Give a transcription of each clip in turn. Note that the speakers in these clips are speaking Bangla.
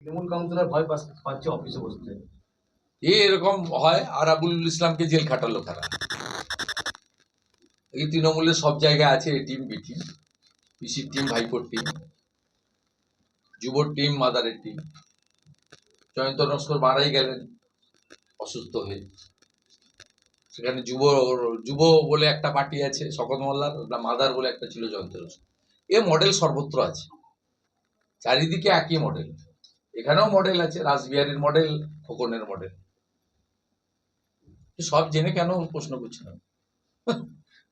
তৃণমূল কাউন্সিলর ভয় পাচ্ছে অফিসে বসতে। এরকম হয়। আর আবুল ইসলামকে জেল খাটালো কারা? এই তৃণমূলের সব জায়গায় আছে, এ টিম বি টিম, পিসির টিম, ভাইপোর টিম, যুবর টিম, মাদারের টিম। জয়ন্ত নস্কর মারাই গেলেন অসুস্থ হয়ে। সেখানে যুব যুব বলে একটা পার্টি আছে শকত মোল্লার, মাদার বলে একটা ছিল জয়ন্ত নস্কর। এ মডেল সর্বত্র আছে, চারিদিকে একই মডেল। এখানেও মডেল আছে, রাসবিহারীর মডেল, খোকনের মডেল। সব জেনে কেন প্রশ্ন করছি না?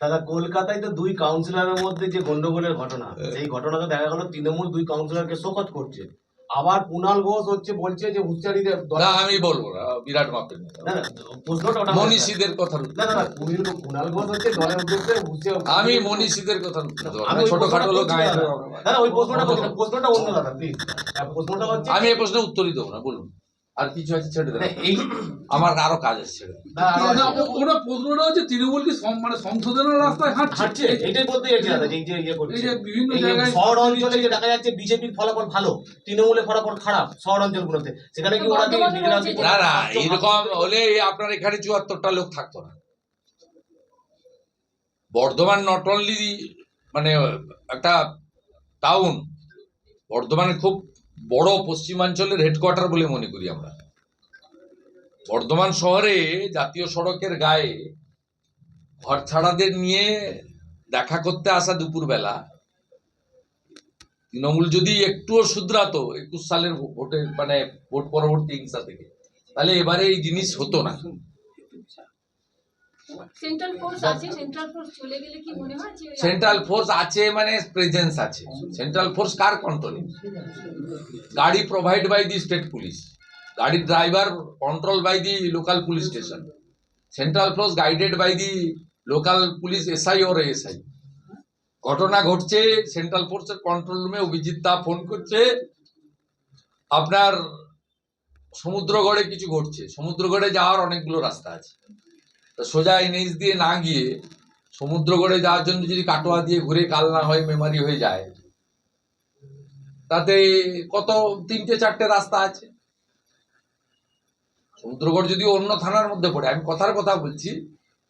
দাদা, কলকাতায় তো দুই কাউন্সিলরের মধ্যে যে গন্ডগোলের ঘটনা, সেই ঘটনাতে দেখা গেল তৃণমূল দুই কাউন্সিলরকে শোকজ করছে। আবার কুণাল ঘোষ বলছে যে হুঁশিয়ারিদের না, আমি বলবো না, বিরাট মাপের প্রশ্নটা ওটা মনীষীদের কথা। না, কুণাল ঘোষ দলের উদ্দেশ্যে আমি মনীষীদের কথা, আমি ছোটখাটো লোক। দাদা ওই প্রশ্নটা অন্য দাদা, প্লিজ। প্রশ্নটা হচ্ছে, আমি এই প্রশ্নের উত্তরই দেবো না, বলুন। আর কিছু আছে ছেড়ে দেন, আমার আরো কাজ আছে, ছেড়ে দেন। ওটা প্রশ্নটা হচ্ছে তৃণমূল কি মানে সংশোধনের রাস্তায় হাঁটছে? এটাই বলতে চাইছি দাদা, এই যে এই যে বিভিন্ন জায়গায় শহর অঞ্চলে যে দেখা যাচ্ছে বিজেপির ফলাফল ভালো, তৃণমূলের ফলাফল খারাপ শহর অঞ্চলগুলোতে, সেখানে কি ওরা না না, এরকম হলে আপনার এখানে ৭৪টা লোক থাকতো না। বর্ধমান নট অনলি মানে একটা টাউন, বর্ধমানে খুব বড় পশ্চিমাঞ্চলের হেডকোয়ার্টার বলে মনে করি আমরা। বর্ধমান শহরে জাতীয় সড়কের গায়ে ঘরছাড়াদের নিয়ে দেখা করতে আসা দুপুরবেলা তৃণমূল যদি একটুও শুধরাতো ২১ সালের ভোটের মানে ভোট পরবর্তী হিংসা থেকে, তাহলে এবারে এই জিনিস হতো না। সেন্ট্রাল ফোর্স আছে মানে প্রেজেন্স আছে। সেন্ট্রাল ফোর্স কার কন্ট্রোলে? গাড়ি provide by the state police, গাড়ির driver control by the local police station, central force guided by the local police SI or ASI. ঘটনা ঘটছে সেন্ট্রাল ফোর্সের কন্ট্রোল রুমে, অভিজিৎ দা ফোন করছে আপনার সমুদ্রগড়ে কিছু ঘটছে। সমুদ্রগড়ে যাওয়ার অনেকগুলো রাস্তা আছে, সোজা এনএইচ দিয়ে না গিয়ে সমুদ্রগড়ে যাওয়ার জন্য যদি কাটোয়া দিয়ে ঘুরে কালনা হয়ে মেমারি হয়ে যায়, তাতে কত ৩-৪টে রাস্তা আছে। সমুদ্রগড় যদি অন্য থানার মধ্যে পড়ে, আমি কথার কথা বলছি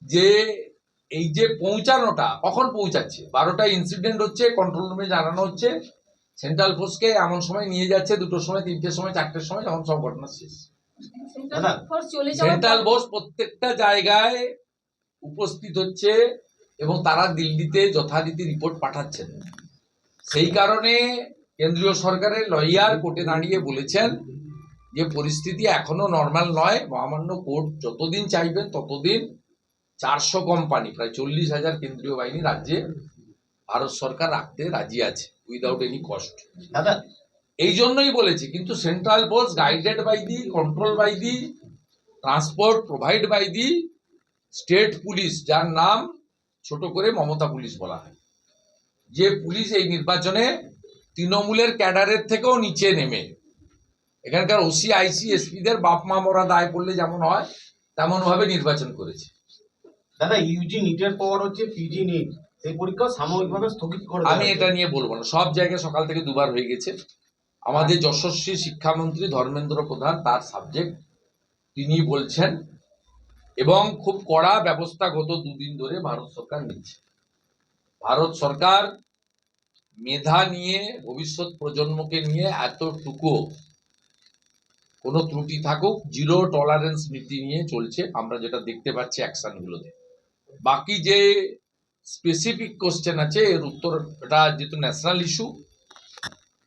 যে এই যে পৌঁছানোটা কখন পৌঁছাচ্ছে, ১২টায় ইনসিডেন্ট হচ্ছে, কন্ট্রোল রুমে জানানো হচ্ছে সেন্ট্রাল ফোর্সকে এমন সময় নিয়ে যাচ্ছে, ২টোর সময়, ৩টের সময়, ৪টের সময়, যখন সব ঘটনা শেষ। সেন্ট্রাল ফোর্স প্রত্যেকটা জায়গায় উপস্থিত হচ্ছে এবং তারা দিল্লিতে যথারীতি রিপোর্ট পাঠাচ্ছেন। সেই কারণে কেন্দ্রীয় সরকারের লয়ার কোর্টে দাঁড়িয়ে বলেছেন যে পরিস্থিতি এখনো নর্মাল নয়, মহামান্য কোর্ট যতদিন চাইবেন ততদিন ৪০০ কোম্পানি, প্রায় ৪০,০০০ কেন্দ্রীয় বাহিনী রাজ্যে ভারত সরকার রাখতে রাজি আছে উইদাউট এনি কস্ট। এই জন্যই বলেছি। কিন্তু central force guided by the, control by the, transport provide by the state police, যার নাম ছোট করে মমতা পুলিশ বলা হয়, যে পুলিশ এই নির্বাচনে তৃণমূলের ক্যাডারের থেকেও নিচে নেমে এখানকার ওসি, আইসি, এসপিদের বাপ মা মরা দায় পড়লে যেমন হয় তেমন ভাবে নির্বাচন করেছে। দাদা, ইউজি নিটের পর হচ্ছে পিজি নিট, সেই পরীক্ষা সাময়িকভাবে স্থগিত করে। আমি এটা নিয়ে বলবো না, সব জায়গায় সকাল থেকে দুবার হয়ে গেছে। আমাদের যশস্বী শিক্ষামন্ত্রী ধর্মেন্দ্র প্রধান, তার সাবজেক্ট, তিনি বলছেন এবং খুব কড়া ব্যবস্থা গত ২ দিন ধরে ভারত সরকার নিচ্ছে। ভারত সরকার মেধা নিয়ে, ভবিষ্যৎ প্রজন্মকে নিয়ে এতটুকু কোনো ত্রুটি থাকুক, জিরো টলারেন্স নীতি নিয়ে চলছে। আমরা যেটা দেখতে পাচ্ছি অ্যাকশনগুলোতে। বাকি যে স্পেসিফিক কোশ্চেন আছে এর উত্তর, এটা যেহেতু ন্যাশনাল ইস্যু,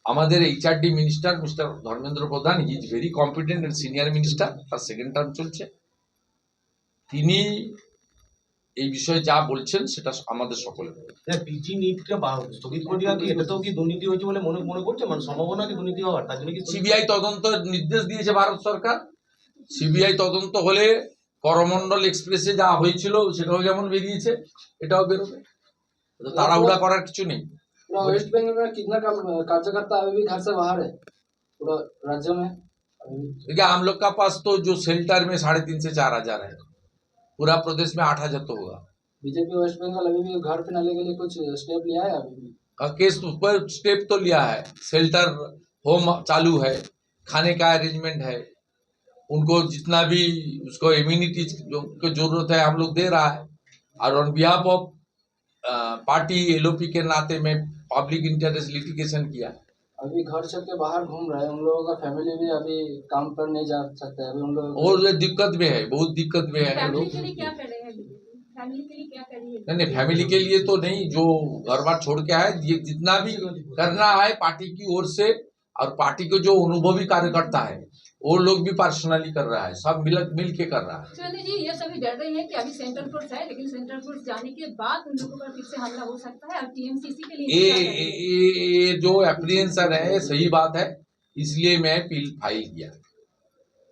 আমাদের HRD minister mister Dharmendra Pradhan, he is very competent and senior minister, তার সেকেন্ড টার্ম চলছে, তিনি এই বিষয়ে যা বলছেন সেটা আমাদের সকলের। পিজি নিটকে স্থগিত করে দেওয়া কি এটাতেও কি দুর্নীতি হয়েছে বলে মনে করছে? মানে সম্ভাবনা কি দুর্নীতি হওয়ার? তার জন্য কি সিবিআই তদন্ত নির্দেশ দিয়েছে ভারত সরকার। সিবিআই তদন্ত হলে করমন্ডল এক্সপ্রেসে যা হয়েছিল সেটাও যেমন বেরিয়েছে, এটাও বেরোবে, তাড়াহুড়া করার কিছু নেই। वेस्ट बंगाल में कितना कार्यकर्ता अभी भी घर से बाहर है पूरा राज्य में? देखिए, हम लोग का पास तो जो शेल्टर में 3,500 से 4,000 है, पूरा प्रदेश में 8,000 तो होगा। बीजेपी वेस्ट बंगाल अभी भी घर फिनाले के लिए कुछ स्टेप लिया है? अभी भी केस पर स्टेप तो लिया है, शेल्टर होम चालू है, खाने का अरेंजमेंट है, उनको जितना भी उसको इम्यूनिटी को जरूरत है हम लोग दे रहा है। और on behalf of party LOP के नाते में पब्लिक इंटरेस्ट लिटिगेशन किया। अभी घर छोड़ के बाहर घूम रहे हैं, उन लोगों का फैमिली भी अभी काम पर नहीं जा सकते, अभी उन लोग और ये दिक्कत में है, बहुत दिक्कत में है फैमिली लोग। के लिए क्या कर रहे हैं? फैमिली के लिए क्या करिए? नहीं, फैमिली के लिए तो नहीं, जो घर बार छोड़ के आए, ये जितना भी करना है पार्टी की ओर से, और पार्टी के जो अनुभवी कार्यकर्ता है वो लोग भी पर्सनली कर रहा है, सब मिल के कर रहा है। सुरेंद्र जी, ये सभी डर रहे हैं कि अभी सेंट्रल फोर्स है, लेकिन सेंट्रल फोर्स जाने के बाद उन लोगों पर फिर से हमला हो सकता है, और टीएमसीसी के लिए क्या करेंगे? ये जो एप्रीहेंशन है सही बात है, इसलिए मैं अपील फाइल किया।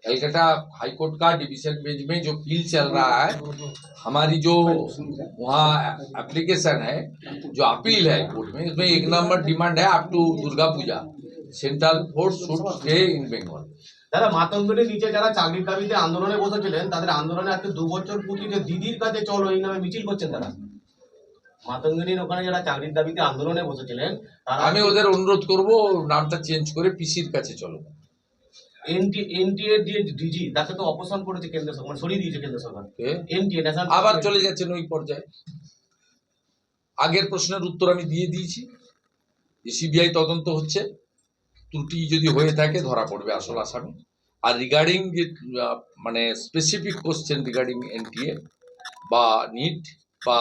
कलकत्ता हाईकोर्ट का डिवीजन बेंच में जो अपील चल रहा है, हमारी जो वहाँ एप्लीकेशन है, जो अपील है कोर्ट में, उसमें 1 नंबर डिमांड है up to Durga Puja central force should stay in Bengal. দাদা মাতঙ্গিনীর নিচে যারা চাকরির দাবিতে আন্দোলনে বসেছিলেন তাদের আন্দোলনে আজকে 2 বছর পুটিতে দিদির কাছে চলো এই নামে মিছিল করছেন তারা। মাতঙ্গিনীর ওখানে যারা চাকরির দাবিতে আন্দোলনে বসেছিলেন তারা আমি ওদের অনুরোধ করব নামটা চেঞ্জ করে পিসির কাছে চলো। এনটিএ দিয়ে ডিজি তাকে তো অপসারণ করেছে কেন্দ্র সরকার, মানে সরিয়ে দিয়েছে কেন্দ্র সরকার। কে? এনটিএ ন্যাশনাল আবার চলে যাচ্ছেন ওই পর্যায়ে। আগের প্রশ্নের উত্তর আমি দিয়ে দিয়েছি, সিবিআই তদন্ত হচ্ছে, ত্রুটি যদি হয়ে থাকে ধরা পড়বে আসল আসামি। আর রিগার্ডিং যে মানে স্পেসিফিক কোশ্চেন রিগার্ডিং এনটিএ বা নিট বা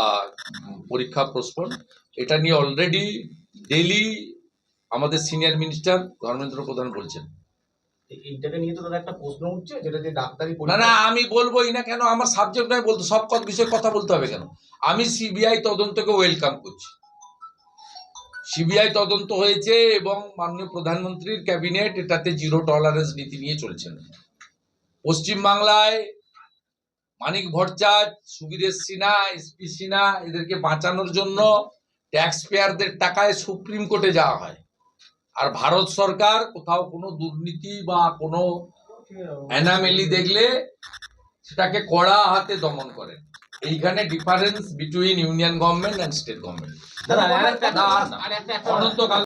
পরীক্ষা পোস্টপোন, এটা নিয়ে অলরেডি ডেলি আমাদের সিনিয়র মিনিস্টার ধর্মেন্দ্র প্রধান বলছেন। এইটাকে নিয়ে তো দাদা একটা প্রশ্ন উঠছে, যেটা যে ডাক্তারি না না, আমি বলবোই না কেন, আমার সাবজেক্ট নয়, বলতে সব বিষয়ে কথা বলতে হবে কেন? আমি সিবিআই তদন্তকে ওয়েলকাম করছি। সিবিআই তদন্ত হয়েছে এবং মাননীয় প্রধানমন্ত্রীর ক্যাবিনেট এটাতে 0 টলারেন্স নীতি নিয়ে চলছেন। পশ্চিমবাংলায় মানিক ভট্টাচার্য, সুবীরেশ সিনহা, এসপি সিনহা এদেরকে বাঁচানোর জন্য ট্যাক্স পেয়ারদের টাকায় সুপ্রিম কোর্টে যাওয়া হয়, আর ভারত সরকার কোথাও কোনো দুর্নীতি বা কোনো অ্যানামেলি দেখলে সেটাকে কড়া হাতে দমন করে। এইখানে difference between union government and state government. দাদা আরেকটা অনন্তকাল